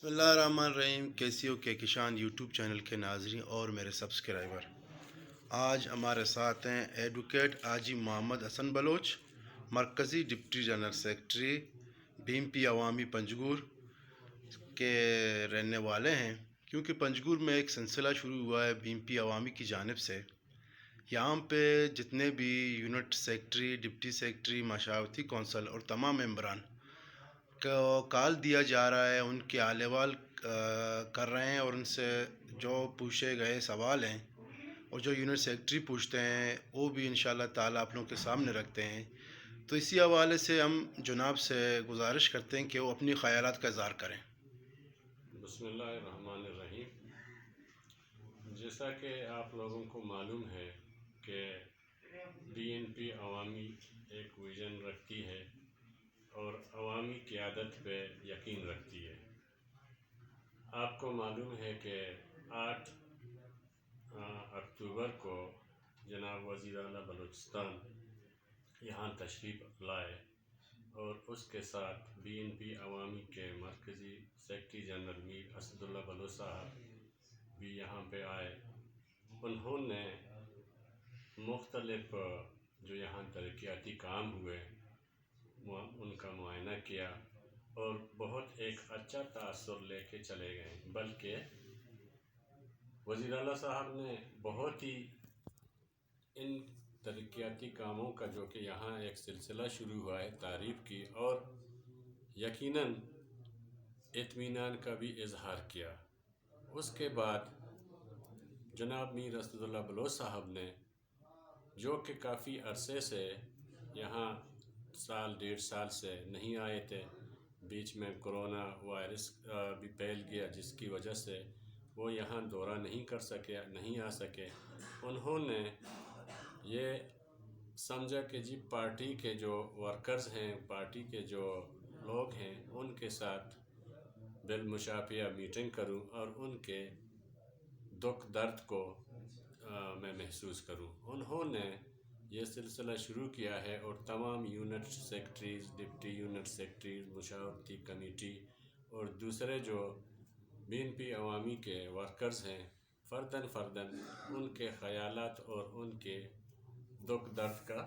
اللہ الرحمن الرحیم، کیسی ہو کے کشان یوٹیوب چینل کے ناظرین اور میرے سبسکرائبر۔ آج ہمارے ساتھ ہیں ایڈوکیٹ حاجی محمد حسن بلوچ، مرکزی ڈپٹی جنرل سیکرٹری بھیم پی عوامی پنجگور کے رہنے والے ہیں۔ کیونکہ پنجگور میں ایک سلسلہ شروع ہوا ہے بھیم پی عوامی کی جانب سے، یہاں پہ جتنے بھی یونٹ سیکرٹری، ڈپٹی سیکرٹری، مشاورتی کونسل اور تمام ممبران کو کال دیا جا رہا ہے، ان کے حال احوال کر رہے ہیں اور ان سے جو پوچھے گئے سوال ہیں اور جو یونٹ سیکرٹری پوچھتے ہیں وہ بھی انشاءاللہ تعالیٰ آپ لوگوں کے سامنے رکھتے ہیں۔ تو اسی حوالے سے ہم جناب سے گزارش کرتے ہیں کہ وہ اپنی خیالات کا اظہار کریں۔ بسم اللہ الرحمن الرحیم۔ جیسا کہ آپ لوگوں کو معلوم ہے کہ بی این پی عوامی ایک ویژن رکھتی ہے اور عوامی قیادت پہ یقین رکھتی ہے۔ آپ کو معلوم ہے کہ 8 اکتوبر کو جناب وزیر اعلیٰ بلوچستان یہاں تشریف لائے اور اس کے ساتھ بی این پی عوامی کے مرکزی سیکرٹری جنرل میر اسد اللہ بلوچ صاحب بھی یہاں پہ آئے۔ انہوں نے مختلف جو یہاں ترقیاتی کام ہوئے ان کا معائنہ کیا اور بہت ایک اچھا تاثر لے کے چلے گئے، بلکہ وزیر اعلیٰ صاحب نے بہت ہی ان ترقیاتی کاموں کا جو کہ یہاں ایک سلسلہ شروع ہوا ہے تعریف کی اور یقیناً اطمینان کا بھی اظہار کیا۔ اس کے بعد جناب میر اسد اللہ بلوچ صاحب نے جو کہ کافی عرصے سے یہاں سال 1.5 سال سے نہیں آئے تھے، بیچ میں کرونا وائرس بھی پھیل گیا جس کی وجہ سے وہ یہاں دورہ نہیں آ سکے۔ انہوں نے یہ سمجھا کہ جی پارٹی کے جو ورکرز ہیں، پارٹی کے جو لوگ ہیں، ان کے ساتھ بالمشافیہ میٹنگ کروں اور ان کے دکھ درد کو میں محسوس کروں۔ انہوں نے یہ سلسلہ شروع کیا ہے اور تمام unit secretaries, deputy unit secretaries, مشاورتی کمیٹی اور دوسرے جو بی این پی عوامی کے ورکرز ہیں، فرداً ان کے خیالات اور ان کے دکھ درد کا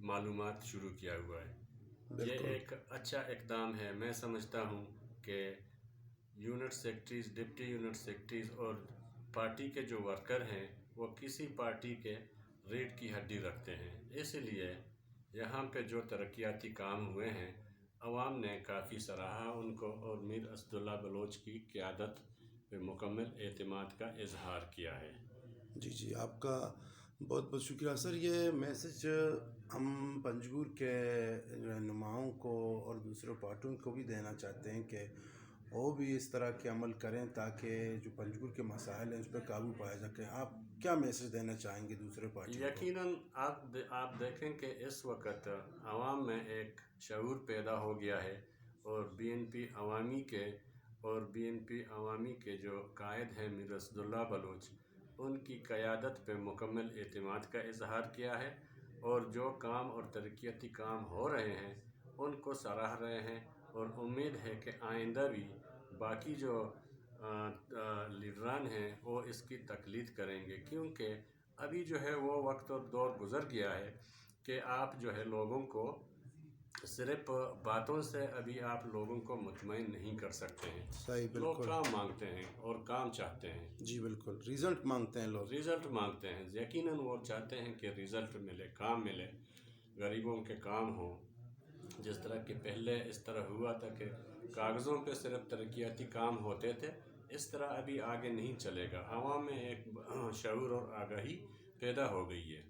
معلومات شروع کیا ہوا ہے۔ یہ ایک اچھا اقدام ہے۔ میں سمجھتا ہوں کہ unit secretaries, deputy unit secretaries اور پارٹی کے جو ورکر ہیں وہ کسی پارٹی کے ریڑھ کی ہڈی رکھتے ہیں، اس لیے یہاں پہ جو ترقیاتی کام ہوئے ہیں عوام نے کافی سراہا ان کو اور میر اسد اللہ بلوچ کی قیادت پہ مکمل اعتماد کا اظہار کیا ہے۔ جی آپ کا بہت بہت شکریہ سر۔ یہ میسج ہم پنجگور کے رہنماؤں کو اور دوسرے پارٹیوں کو بھی دینا چاہتے ہیں کہ وہ بھی اس طرح کے عمل کریں تاکہ جو پنجگور کے مسائل ہیں اس پہ قابو پایا سکے۔ آپ کیا میسج دینا چاہیں گے دوسرے پارٹیوں کو؟ یقیناً آپ دیکھیں کہ اس وقت عوام میں ایک شعور پیدا ہو گیا ہے اور بی این پی عوامی کے جو قائد ہیں میر اسد اللہ بلوچ، ان کی قیادت پہ مکمل اعتماد کا اظہار کیا ہے اور جو کام اور ترقیاتی کام ہو رہے ہیں ان کو سراہ رہے ہیں اور امید ہے کہ آئندہ بھی باقی جو لیڈران ہیں وہ اس کی تقلید کریں گے، کیونکہ ابھی جو ہے وہ وقت اور دور گزر گیا ہے کہ آپ جو ہے لوگوں کو صرف باتوں سے ابھی آپ لوگوں کو مطمئن نہیں کر سکتے ہیں۔ صحیح، لوگ بالکل کام مانگتے ہیں اور کام چاہتے ہیں۔ جی بالکل، ریزلٹ مانگتے ہیں لوگ، ریزلٹ مانگتے ہیں، یقیناً وہ چاہتے ہیں کہ ریزلٹ ملے، کام ملے، غریبوں کے کام ہوں۔ جس طرح کہ پہلے اس طرح ہوا تھا کہ کاغذوں پہ صرف ترقیاتی کام ہوتے تھے، اس طرح ابھی آگے نہیں چلے گا۔ عوام میں ایک شعور اور آگاہی پیدا ہو گئی ہے۔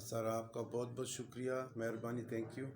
سر آپ کا بہت بہت شکریہ، مہربانی، تھینک یو۔